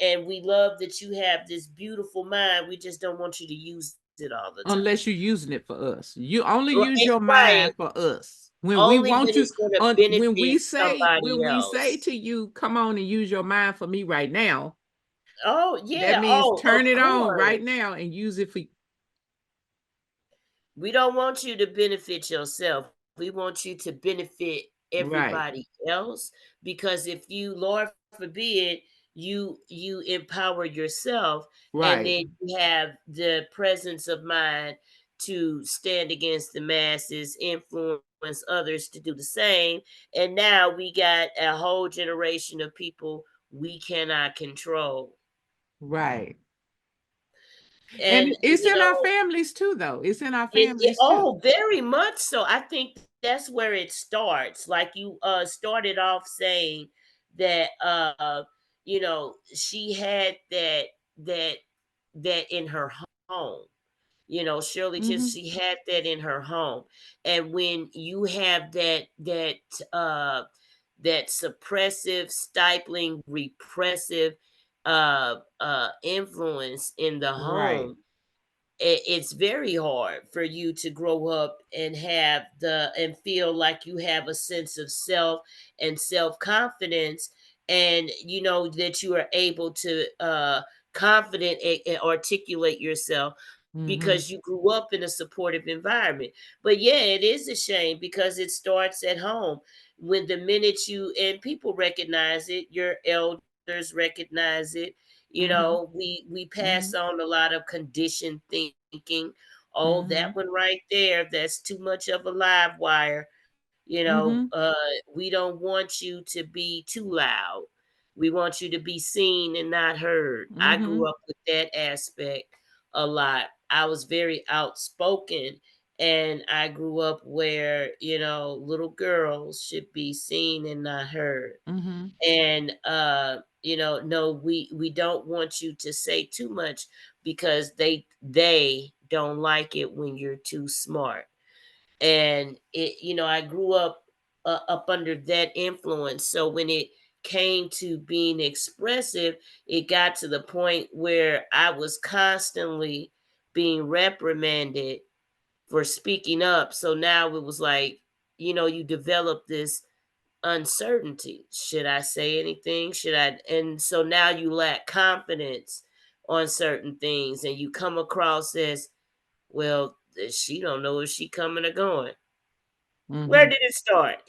A: And we love that you have this beautiful mind. We just don't want you to use it all the time.
B: Unless you're using it for us. You only use
A: Right,
B: your
A: right.
B: mind for us. When we
A: Only when
B: want you
A: it's gonna
B: on
A: benefit somebody
B: when we say
A: else.
B: to you, come on and use your mind for me right now,
A: Oh,
B: that
A: yeah.
B: means
A: Oh,
B: turn
A: of
B: it on right
A: course.
B: now and use it for
A: We don't want you to benefit yourself. We want you to benefit
B: right.
A: everybody else, because if you, Lord forbid, you empower yourself, and
B: Right.
A: then you have the presence of mind to stand against the masses, influence others to do the same, and now we got a whole generation of people we cannot control.
B: Right. And
A: And
B: it's in our families too, though. It's in our families too.
A: oh, very much so. I think that's where it starts. Like you started off saying that she had that that in her home. Shirley just
B: Hmm.
A: she had that in her home. And when you have uh that suppressive, stifling, repressive influence in the
B: Right.
A: home, it's very hard for you to grow up and have the and feel like you have a sense of self and self-confidence, and that you are able to confident and articulate yourself
B: Hmm.
A: because you grew up in a supportive environment. But yeah, it is a shame because it starts at home. When the minute you and people recognize it, your elders recognize it,
B: Hmm.
A: we pass
B: Hmm.
A: on a lot of conditioned thinking. Oh, that
B: Hmm.
A: one right there, that's too much of a live wire.
B: Hmm.
A: We don't want you to be too loud. We want you to be seen and not heard. I grew
B: Hmm.
A: up with that aspect a lot. I was very outspoken, and I grew up where, little girls should be seen and not heard.
B: Hmm.
A: And no, we don't want you to say too much because they don't like it when you're too smart. And I grew up under that influence. So when it came to being expressive, it got to the point where I was constantly being reprimanded for speaking up. So now it was like, you develop this uncertainty. Should I say anything? Should I? And so now you lack confidence on certain things, and you come across as, well, she don't know if she coming or going. Where
B: Hmm.
A: did it start?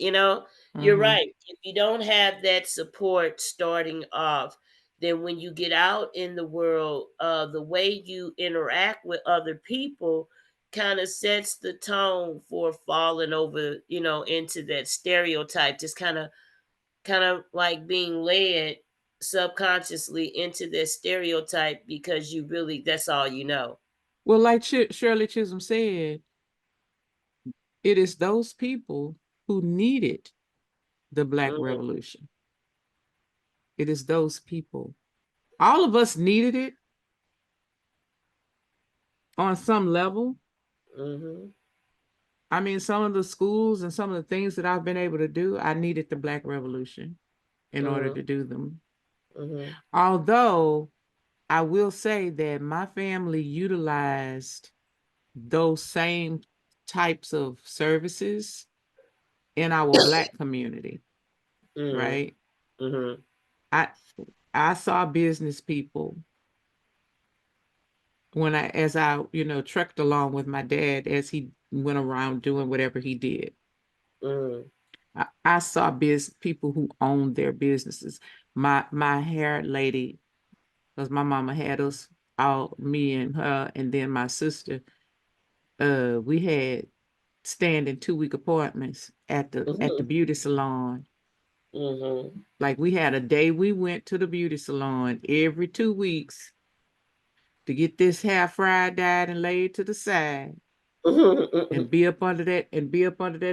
A: You're
B: Mm-hmm.
A: right. If you don't have that support starting off, then when you get out in the world, the way you interact with other people kind of sets the tone for falling over, into that stereotype. Just kind of like being led subconsciously into that stereotype because that's all you know.
B: Well, like Shirley Chisholm said, it is those people who needed the Black
A: Mm-hmm.
B: Revolution. It is those people. All of us needed it on some level.
A: Mm-hmm.
B: I mean, some of the schools and some of the things that I've been able to do, I needed the Black Revolution in order
A: Mm-hmm.
B: to do them.
A: Mm-hmm.
B: Although I will say that my family utilized those same types of services in our Black community,
A: Mm-hmm.
B: right?
A: Mm-hmm.
B: I I saw business people when as I, trekked along with my dad as he went around doing whatever he did.
A: Mm-hmm.
B: I saw people who owned their businesses. My hair lady, because my mama had us all, me and her, and then my sister. We had standing 2-week appointments at the
A: Mm-hmm.
B: beauty salon.
A: Mm-hmm.
B: Like we had a day we went to the beauty salon every 2 weeks to get this hair fried, dyed, and laid to the side, and be up under that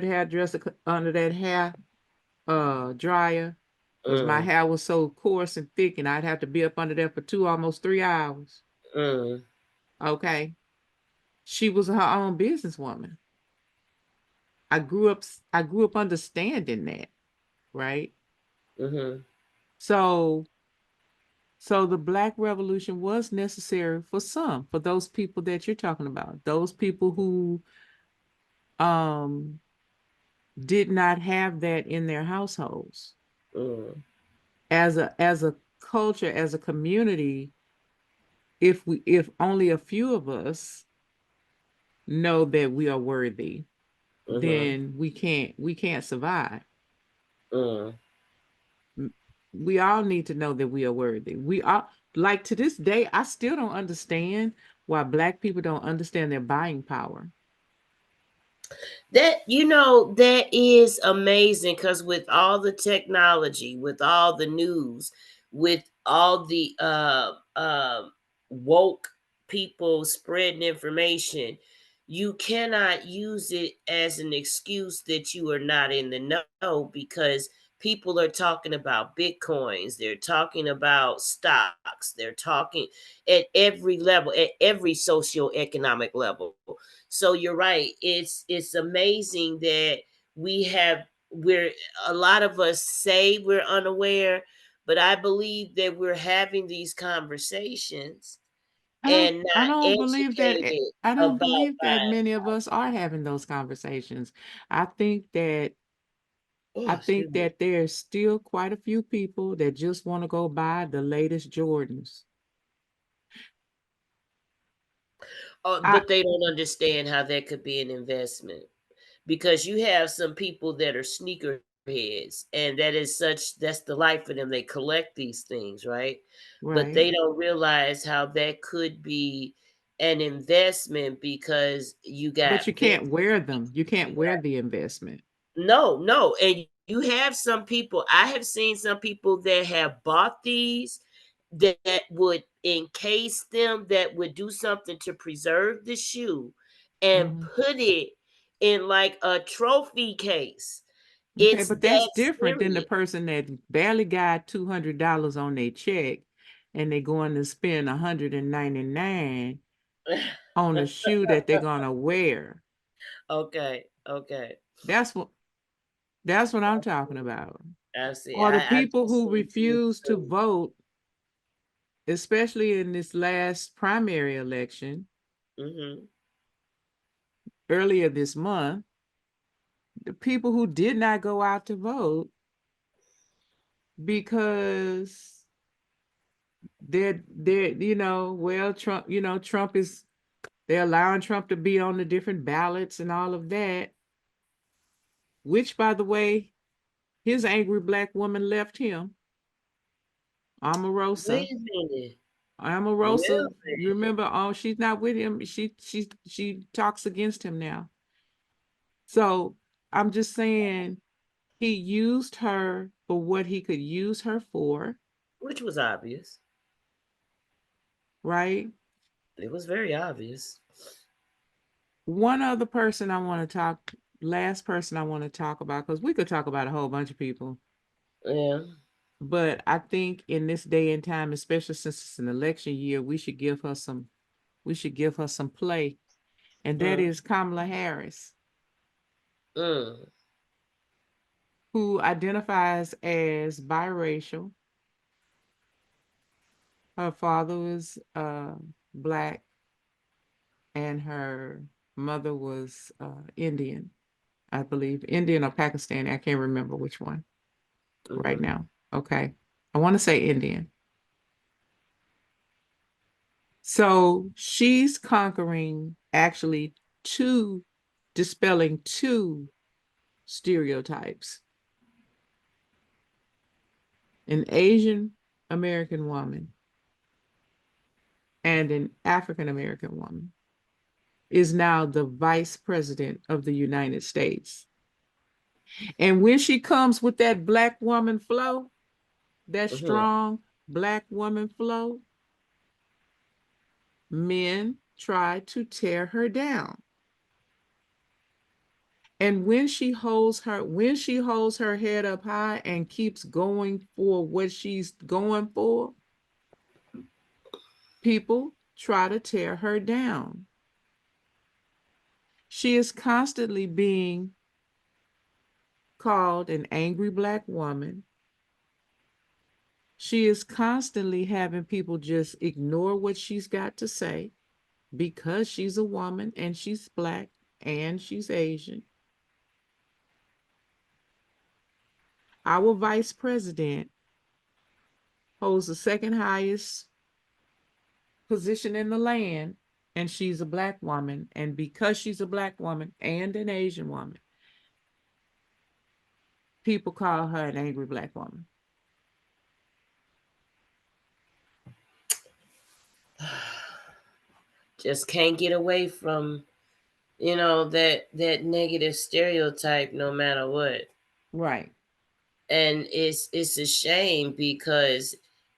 B: hairdresser, under that hair dryer, because my
A: Mm,
B: hair was so coarse and thick, and I'd have to be up under there for almost 3 hours.
A: mm,
B: Okay. She was her own businesswoman. I grew up understanding that, right?
A: mhm,
B: So so the Black Revolution was necessary for some, for those people that you're talking about, those people who um did not have that in their households.
A: mm,
B: As a culture, as a community, if only a few of us know that we are worthy,
A: mhm,
B: then we can't survive.
A: mm.
B: We all need to know that we are worthy. We are, like, to this day, I still don't understand why Black people don't understand their buying power.
A: That is amazing because with all the technology, with all the news, with all the woke people spreading information, you cannot use it as an excuse that you are not in the know because people are talking about bitcoins, they're talking about stocks, they're talking at every level, at every socioeconomic level. So you're right. It's amazing that we're a lot of us say we're unaware, but I believe that we're having these conversations and
B: I
A: not
B: don't believe that
A: educated
B: I don't
A: about
B: believe that
A: buying.
B: many of us are having those conversations. I think that
A: Oh,
B: I
A: excuse
B: think
A: me.
B: that there's still quite a few people that just want to go buy the latest Jordans. I
A: But they don't understand how that could be an investment because you have some people that are sneaker heads and that's the life for them. They collect these things, right? But
B: Right.
A: they don't realize how that could be an investment because you
B: But
A: got
B: you can't wear them. You can't wear the investment.
A: no, no, and you have some people. I have seen some people that have bought these that would encase them, that would do something to preserve the shoe and
B: Mhm.
A: put it in like a trophy case.
B: Okay,
A: It's
B: but that's
A: that
B: different than the
A: serious.
B: person that barely got $200 on their check and they're going to spend 199 on a shoe that they're gonna wear.
A: Okay, okay.
B: That's what that's what I'm talking about.
A: I see.
B: Or the
A: I
B: people
A: just
B: who
A: seen this
B: refuse to
A: too.
B: vote, especially in this last primary election
A: Hmm.
B: earlier this month, the people who did not go out to vote because they're well, Trump, Trump is they're allowing Trump to be on the different ballots and all of that, which, by the way, His angry black woman left him. Omarosa.
A: Wait a minute. Wait
B: Omarosa,
A: a
B: you remember, oh, she's not with him. She talks against him now. So I'm just saying he used her for what he could use her for,
A: which was obvious.
B: right?
A: It was very obvious.
B: One other person I want to talk, last person I want to talk about, because we could talk about a whole bunch of people,
A: Yeah.
B: but I think in this day and time, especially since it's an election year, we should give her some play, and that
A: Mm.
B: is Kamala Harris,
A: Mm.
B: who identifies as biracial. Her father was black, and her mother was Indian, I believe, Indian or Pakistani. I can't remember which one right
A: Mm-hmm.
B: now. Okay, I want to say Indian. So she's conquering actually two, dispelling two stereotypes: an Asian American woman and an African American woman is now the vice president of the United States. And when she comes with that black woman flow, that
A: Mm-hmm.
B: strong black woman flow, men try to tear her down. And when she holds her head up high and keeps going for what she's going for, people try to tear her down. She is constantly being called an angry black woman. She is constantly having people just ignore what she's got to say because she's a woman and she's black and she's Asian. Our vice president holds the second highest position in the land, and she's a black woman. And because she's a black woman and an Asian woman, people call her an angry black woman.
A: Just can't get away from that negative stereotype no matter what.
B: Right,
A: And it's a shame because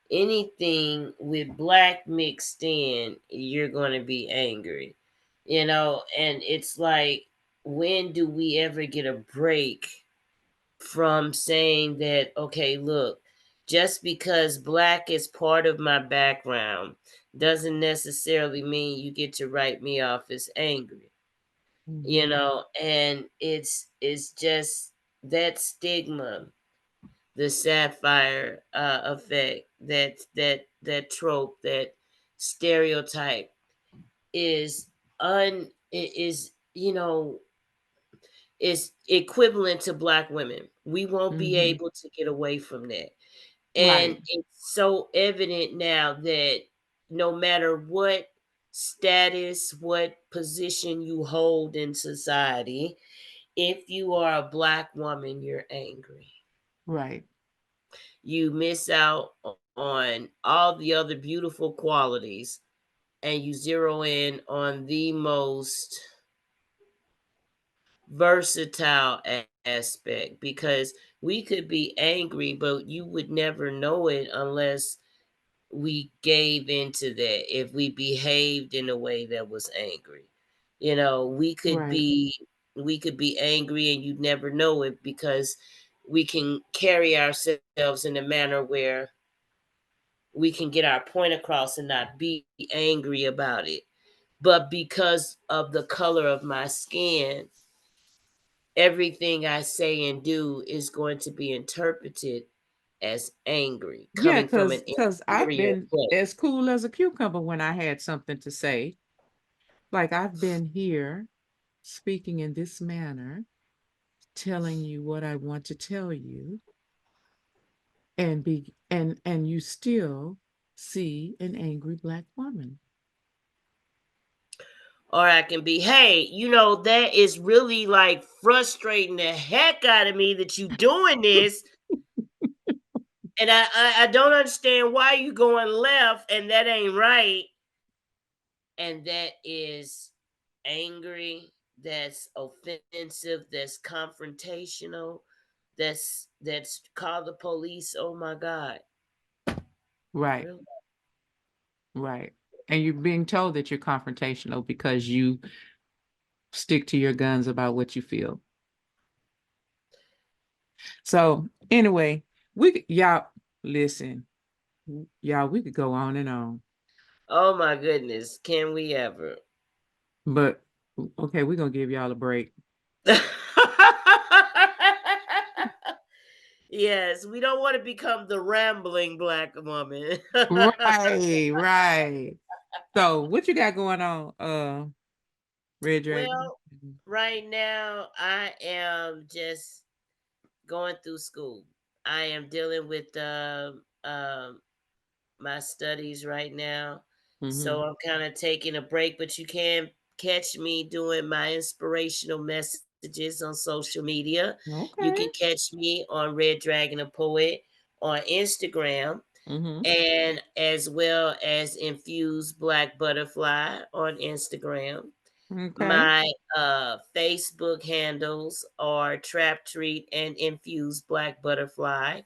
A: anything with black mixed in, you're going to be angry. And it's like, when do we ever get a break from saying that, okay, look, just because black is part of my background doesn't necessarily mean you get to write me off as angry.
B: mm-hmm.
A: And it's just that stigma, the sapphire effect, that trope, that stereotype is is is equivalent to black women. We won't be
B: Mm-hmm.
A: able to get away from that. And
B: Right,
A: it's so evident now that no matter what status, what position you hold in society, if you are a black woman, you're angry.
B: right.
A: You miss out on all the other beautiful qualities, and you zero in on the most versatile aspect, because we could be angry, but you would never know it unless we gave into that, if we behaved in a way that was angry. We could
B: Right.
A: be angry and you'd never know it, because we can carry ourselves in a manner where we can get our point across and not be angry about it. But because of the color of my skin, everything I say and do is going to be interpreted as angry,
B: Yeah,
A: coming from an
B: because I've
A: inferior
B: been
A: place.
B: as cool as a cucumber when I had something to say. Like I've been here speaking in this manner, telling you what I want to tell you, and you still see an angry black woman.
A: or I can be, hey, that is really like frustrating the heck out of me that you doing this. And I don't understand why you going left and that ain't right. And that is angry, that's offensive, that's confrontational, that's call the police. Oh my God.
B: Right,
A: Really?
B: right. And you're being told that you're confrontational because you stick to your guns about what you feel. So anyway, y'all listen, y'all, we could go on and on,
A: Oh my goodness. Can we ever?
B: but okay, we're gonna give y'all a break.
A: Yes, we don't want to become the rambling black woman.
B: Right, right. So what you got going on, Red Dragon?
A: Well, right now I am just going through school. I am dealing with my studies right now.
B: Mm-hmm.
A: So I'm kind of taking a break, but you can catch me doing my inspirational messages on social media. You
B: Okay.
A: can catch me on Red Dragon a Poet on Instagram,
B: Mm-hmm.
A: and as well as Infused Black Butterfly on Instagram.
B: Okay.
A: My Facebook handles are Trap Treat and Infused Black Butterfly,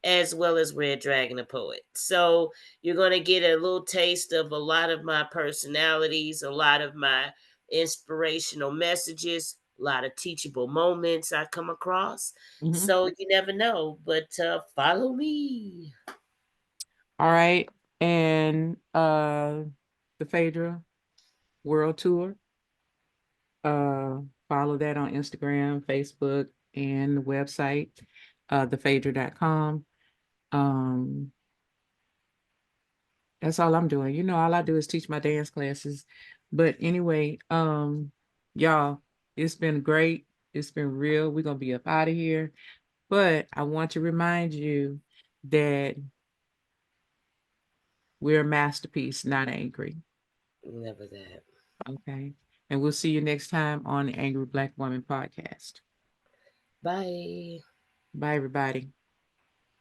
A: as well as Red Dragon the Poet. So you're going to get a little taste of a lot of my personalities, a lot of my inspirational messages, a lot of teachable moments I come across.
B: Mm-hmm.
A: So you never know, but follow me.
B: All right. And the Phaedra World Tour. Uh Follow that on Instagram, Facebook, and the website, thephaedra.com. Um That's all I'm doing. All I do is teach my dance classes. But anyway, y'all, it's been great. It's been real. We're gonna be up out of here. But I want to remind you that we're a masterpiece, not angry.
A: Never that.
B: Okay. And we'll see you next time on the Angry Black Woman podcast.
A: Bye.
B: Bye, everybody.